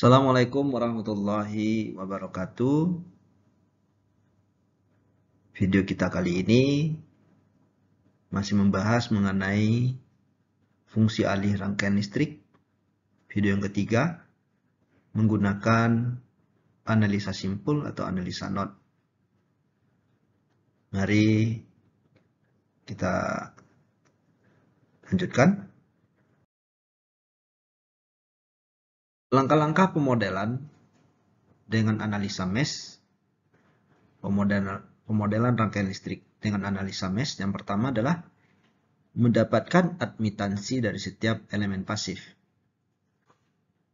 Assalamualaikum warahmatullahi wabarakatuh. Video kita kali ini masih membahas mengenai fungsi alih rangkaian listrik. Video yang ketiga menggunakan analisa simpul atau analisa not. Mari kita lanjutkan. Langkah-langkah pemodelan dengan analisa mesh. Pemodelan rangkaian listrik dengan analisa mesh yang pertama adalah mendapatkan admitansi dari setiap elemen pasif.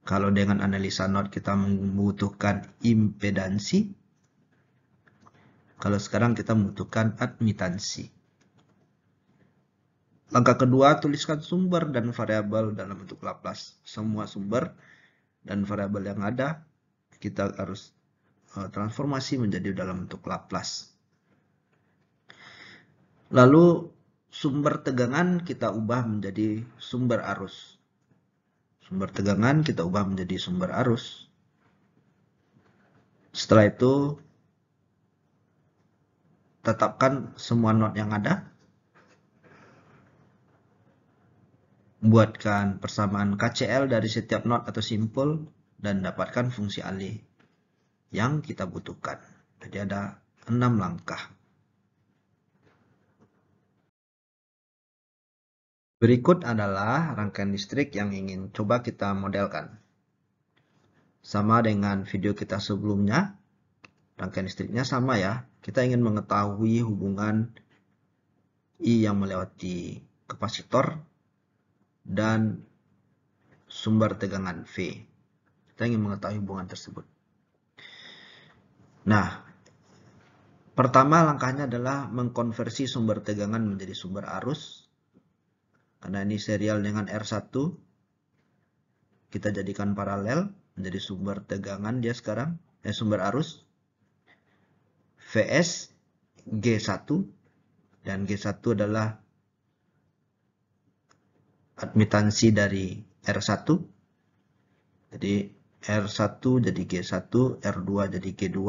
Kalau dengan analisa not kita membutuhkan impedansi. Kalau sekarang kita membutuhkan admitansi. Langkah kedua, tuliskan sumber dan variabel dalam bentuk Laplace. Semua sumber dan variabel yang ada kita harus transformasi menjadi dalam bentuk Laplace. Lalu sumber tegangan kita ubah menjadi sumber arus. Sumber tegangan kita ubah menjadi sumber arus. Setelah itu tetapkan semua not yang ada. Buatkan persamaan KCL dari setiap not atau simpul dan dapatkan fungsi alih yang kita butuhkan. Jadi ada 6 langkah. Berikut adalah rangkaian listrik yang ingin coba kita modelkan. Sama dengan video kita sebelumnya, rangkaian listriknya sama ya. Kita ingin mengetahui hubungan I yang melewati kapasitor dan sumber tegangan V. Kita ingin mengetahui hubungan tersebut. Nah, pertama langkahnya adalah mengkonversi sumber tegangan menjadi sumber arus. Karena ini serial dengan R1, kita jadikan paralel menjadi sumber tegangan dia sekarang, sumber arus. VS G1 dan G1 adalah admitansi dari R1. Jadi R1 jadi G1, R2 jadi G2,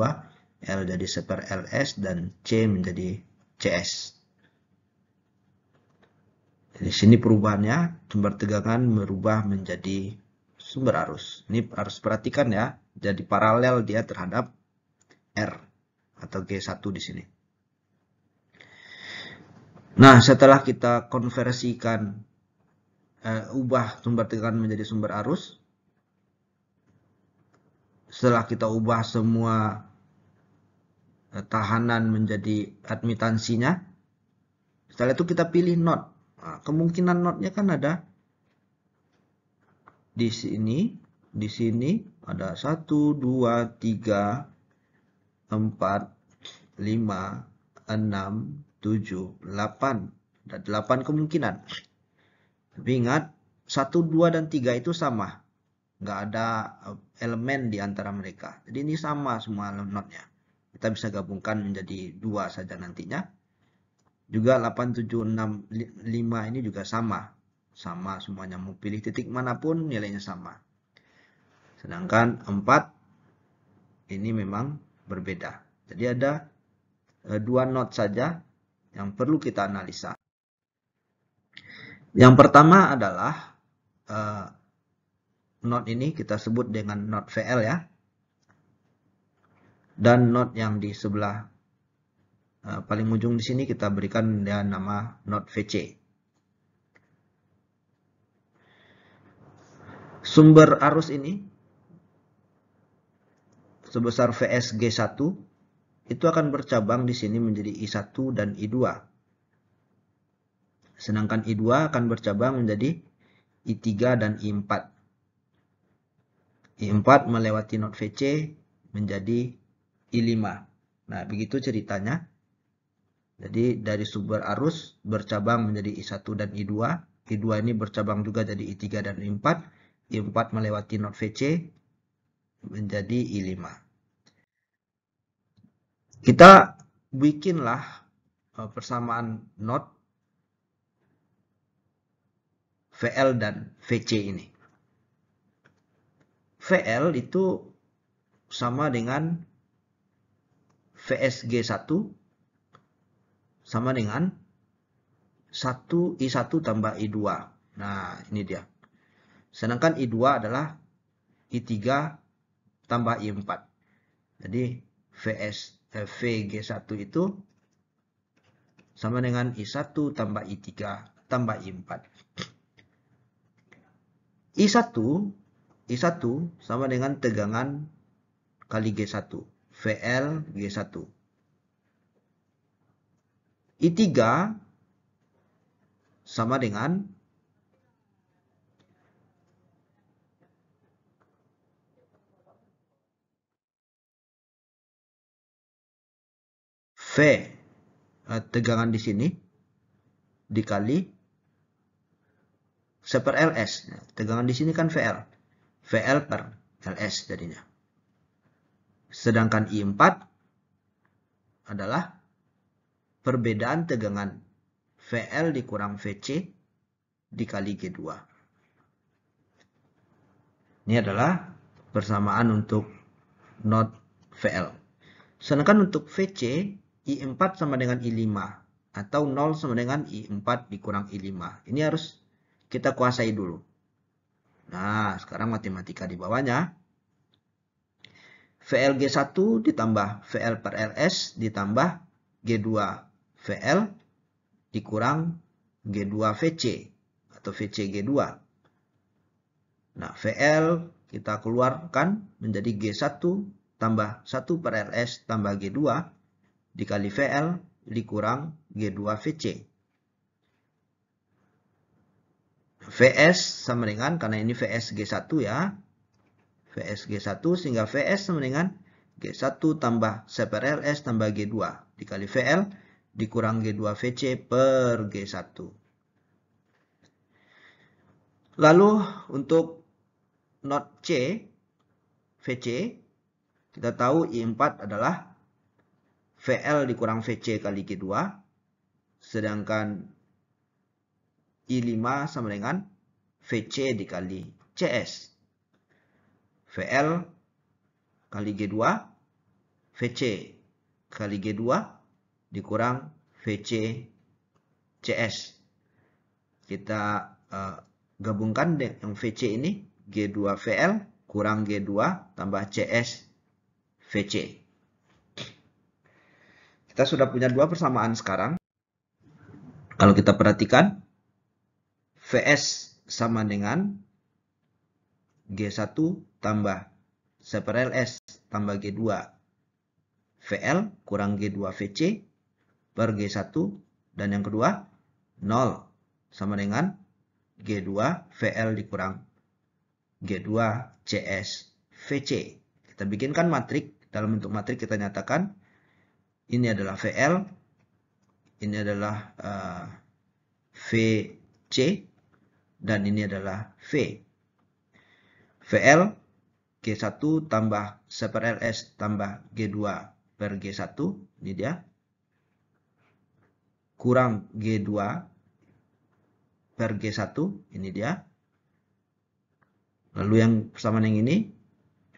L jadi seper LS, dan C menjadi CS. Di sini perubahannya, sumber tegangan berubah menjadi sumber arus. Ini harus perhatikan ya, jadi paralel dia terhadap R atau G1 di sini. Nah, setelah kita konversikan, ubah sumber tegangan menjadi sumber arus, setelah kita ubah semua tahanan menjadi admitansinya, setelah itu kita pilih not. Nah, kemungkinan notnya kan ada di sini ada 1, 2, 3, 4, 5, 6, 7, 8. Ada 8 kemungkinan. Tapi ingat, 1, 2, dan 3 itu sama. Nggak ada elemen di antara mereka. Jadi ini sama semua notnya. Kita bisa gabungkan menjadi 2 saja nantinya. Juga 8, 7, 6, 5 ini juga sama. Sama semuanya. Mau pilih titik manapun nilainya sama. Sedangkan 4 ini memang berbeda. Jadi ada 2 not saja yang perlu kita analisa. Yang pertama adalah not ini kita sebut dengan not VL ya. Dan not yang di sebelah paling ujung di sini kita berikan dia nama not VC. Sumber arus ini sebesar VS G1 itu akan bercabang di sini menjadi I1 dan I2. Sedangkan I2 akan bercabang menjadi I3 dan I4. I4 melewati not VC menjadi I5. Nah, begitu ceritanya. Jadi dari sumber arus bercabang menjadi I1 dan I2. I2 ini bercabang juga jadi I3 dan I4. I4 melewati not VC menjadi I5. Kita bikinlah persamaan not VL dan VC ini. VL itu sama dengan VSG1 sama dengan 1I1 tambah I2. Nah, ini dia. Sedangkan I2 adalah I3 tambah I4. Jadi VG1 itu sama dengan I1 tambah I3 tambah I4. I1 sama dengan tegangan kali G1. VL G1. I3 sama dengan V tegangan di sini dikali C per LS. Tegangan di sini kan VL. VL per LS jadinya. Sedangkan I4 adalah perbedaan tegangan VL dikurang VC dikali G2. Ini adalah persamaan untuk not VL. Sedangkan untuk VC, I4 sama dengan I5. Atau 0 sama dengan I4 dikurang I5. Ini harus kita kuasai dulu. Nah, sekarang matematika di bawahnya. VLG1 ditambah VL per LS ditambah G2 VL dikurang G2 VC atau VC G2. Nah, VL kita keluarkan menjadi G1 tambah 1 per LS tambah G2 dikali VL dikurang G2 VC. VS sama dengan, karena ini VS G1 ya, VS G1 sehingga VS sama dengan G1 tambah C per LS tambah G2 dikali VL dikurang G2 VC per G1. Lalu untuk not C, VC, kita tahu I4 adalah VL dikurang VC kali G2, sedangkan I5 sama dengan VC dikali CS. VL kali G2, VC kali G2 dikurang VC CS. Kita gabungkan yang VC ini, G2 VL kurang G2 tambah CS VC. Kita sudah punya dua persamaan sekarang. Kalau kita perhatikan, VS sama dengan G1 tambah C per LS tambah G2 VL kurang G2 VC per G1. Dan yang kedua, 0 sama dengan G2 VL dikurang G2 CS VC. Kita bikinkan matrik. Dalam bentuk matrik kita nyatakan ini adalah VL, ini adalah VC, dan ini adalah V. VL G1 tambah C per LS tambah G2 per G1, ini dia, kurang G2 per G1, ini dia. Lalu yang persamaan yang ini,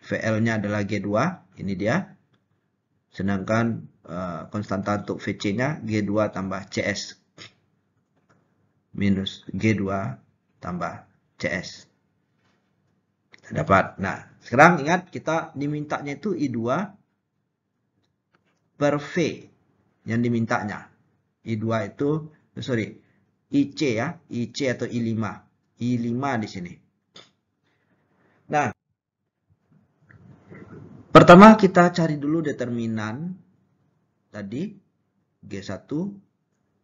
VL-nya adalah G2, ini dia. Sedangkan konstanta untuk VC-nya G2 tambah CS minus G2 tambah CS. Kita dapat. Nah, sekarang ingat kita dimintanya itu I2 per V yang dimintanya. I2 itu, sorry, IC ya, IC atau I5. I5 di sini. Nah, pertama kita cari dulu determinan tadi G1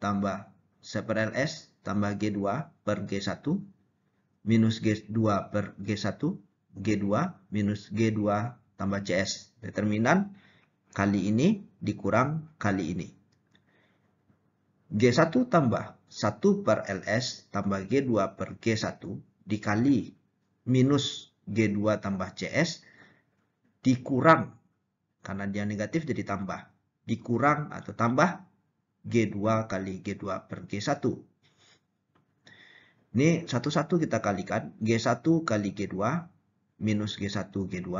tambah C per LS tambah G2 per G1 minus G2 per G1 G2 minus G2 tambah CS. Determinan kali ini dikurang kali ini. G1 tambah 1 per LS tambah G2 per G1 dikali minus G2 tambah CS dikurang, karena dia negatif jadi tambah, dikurang atau tambah G2 kali G2 per G1. Ini satu-satu kita kalikan. G1 kali G2 minus G1 G2,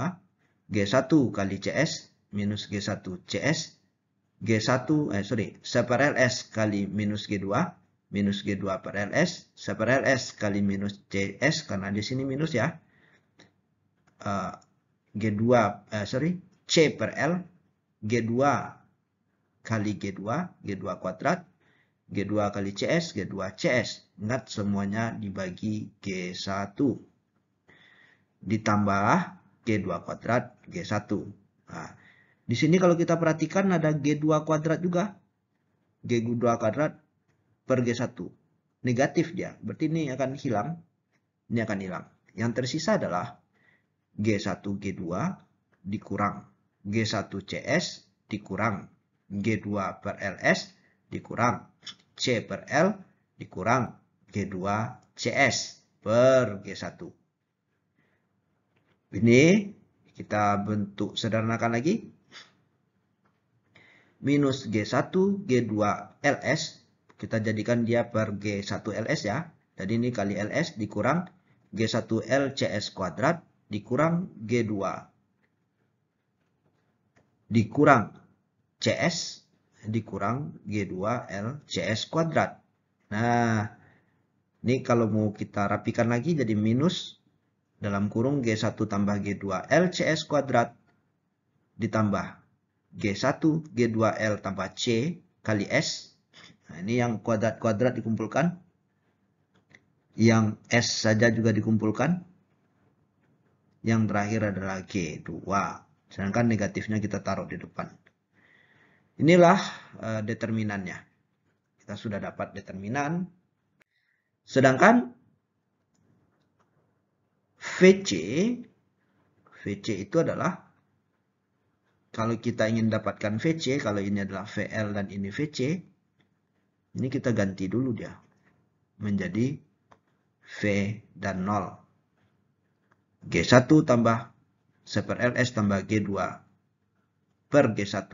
G1 kali CS minus G1 CS,1 per LS kali minus G2 per LS, 1 per LS kali minus CS, karena di sini minus ya. C per L, G2 kali G2 kuadrat, G2 kali CS, G2 CS. Ingat semuanya dibagi G1. Ditambah G2 kuadrat, G1. Nah, di sini kalau kita perhatikan ada G2 kuadrat juga. G2 kuadrat per G1. Negatif dia. Berarti ini akan hilang. Ini akan hilang. Yang tersisa adalah G1 G2 dikurang G1 CS dikurang G2 per LS dikurang C per L dikurang G2 CS per G1. Ini kita bentuk sederhanakan lagi. Minus G1 G2 LS, kita jadikan dia per G1 LS ya. Jadi ini kali LS dikurang G1 LCS kuadrat dikurang G2 dikurang CS dikurang G2 LCS kuadrat. Nah, ini kalau mau kita rapikan lagi jadi minus dalam kurung G1 tambah G2 LCS kuadrat ditambah G1 G2L tambah C kali S. Nah, ini yang kuadrat-kuadrat dikumpulkan. Yang S saja juga dikumpulkan. Yang terakhir adalah G2. Sedangkan negatifnya kita taruh di depan. Inilah determinannya. Kita sudah dapat determinan. Sedangkan VC itu adalah, kalau kita ingin dapatkan VC, kalau ini adalah VL dan ini VC, ini kita ganti dulu dia menjadi V dan 0. G1 tambah 1 per LS tambah G2 per G1.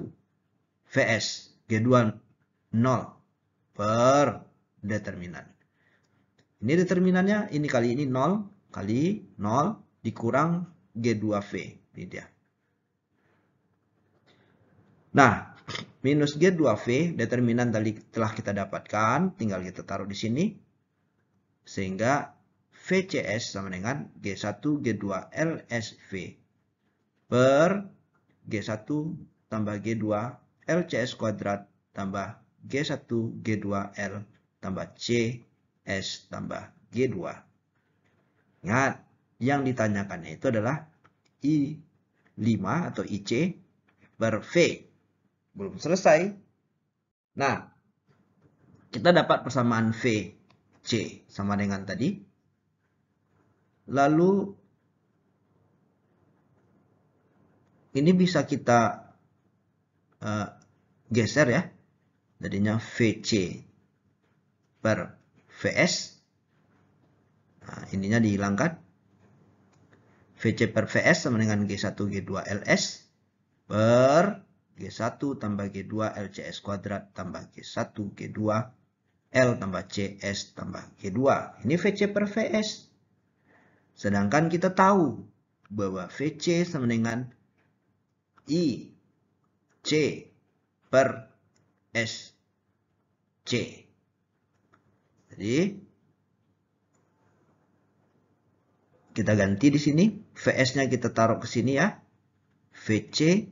VS G2 0 per determinan. Ini determinannya, ini kali ini 0 kali 0 dikurang G2V. Ini dia. Nah, minus G2V, determinan tadi telah kita dapatkan, tinggal kita taruh di sini. Sehingga VCS sama dengan G1 G2 LSV per G1 tambah G2 LCS kuadrat tambah G1 G2 L tambah CS tambah G2. Ingat, yang ditanyakannya itu adalah I5 atau IC per V. Belum selesai. Nah, kita dapat persamaan VC sama dengan tadi. Lalu ini bisa kita geser ya. Jadinya VC per VS. Nah, ininya dihilangkan. VC per VS sama dengan G1 G2 LS per G1 tambah G2 LCS kuadrat tambah G1 G2 L tambah CS tambah G2. Ini VC per VS. Sedangkan kita tahu bahwa VC sama dengan IC per SC. Jadi kita ganti di sini. VS-nya kita taruh ke sini ya. VC.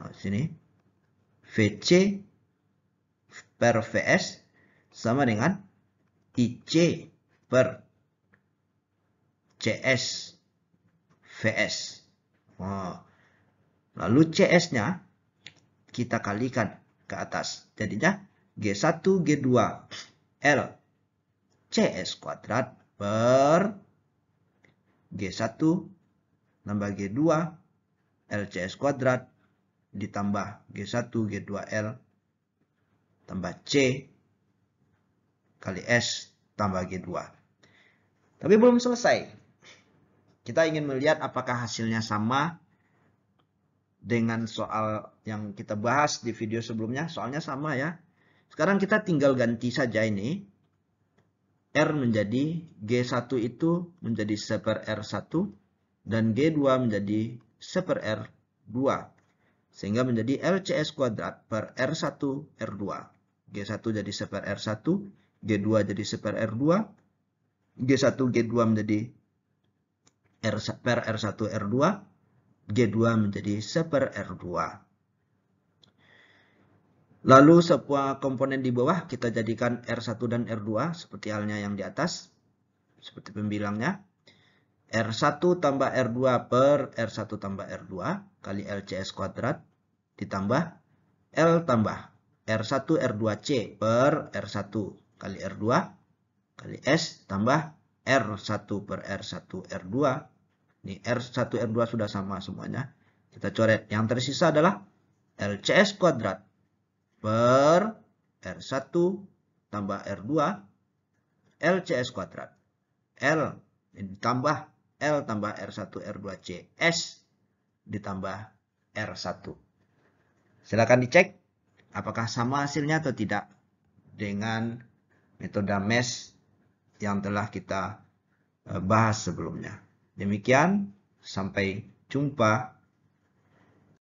Nah, sini. VC per VS sama dengan IC per CS VS. Oh. Lalu CS-nya kita kalikan ke atas. Jadinya G1 G2 L CS kuadrat per G1 tambah G2 LCS kuadrat ditambah G1 G2L tambah C kali S tambah G2. Tapi belum selesai. Kita ingin melihat apakah hasilnya sama dengan soal yang kita bahas di video sebelumnya. Soalnya sama ya. Sekarang kita tinggal ganti saja ini. R menjadi G1 itu menjadi 1/R1 dan G2 menjadi 1/R2. Sehingga menjadi LCS kuadrat per R1 R2. G1 jadi 1/R1, G2 jadi 1/R2, G1 G2 menjadi per R1 R2, G2 menjadi 1/R2. Lalu semua komponen di bawah kita jadikan R1 dan R2 seperti halnya yang di atas. Seperti pembilangnya. R1 tambah R2 per R1 tambah R2 kali LCS kuadrat ditambah L tambah R1 R2C per R1 kali R2 kali S tambah R1 per R1 R2. Ini R1 R2 sudah sama semuanya. Kita coret. Yang tersisa adalah LCS kuadrat per R1 tambah R2 LCS kuadrat. L ditambah L tambah R1 R2C S ditambah R1. Silakan dicek apakah sama hasilnya atau tidak dengan metode MES yang telah kita bahas sebelumnya. Demikian, sampai jumpa.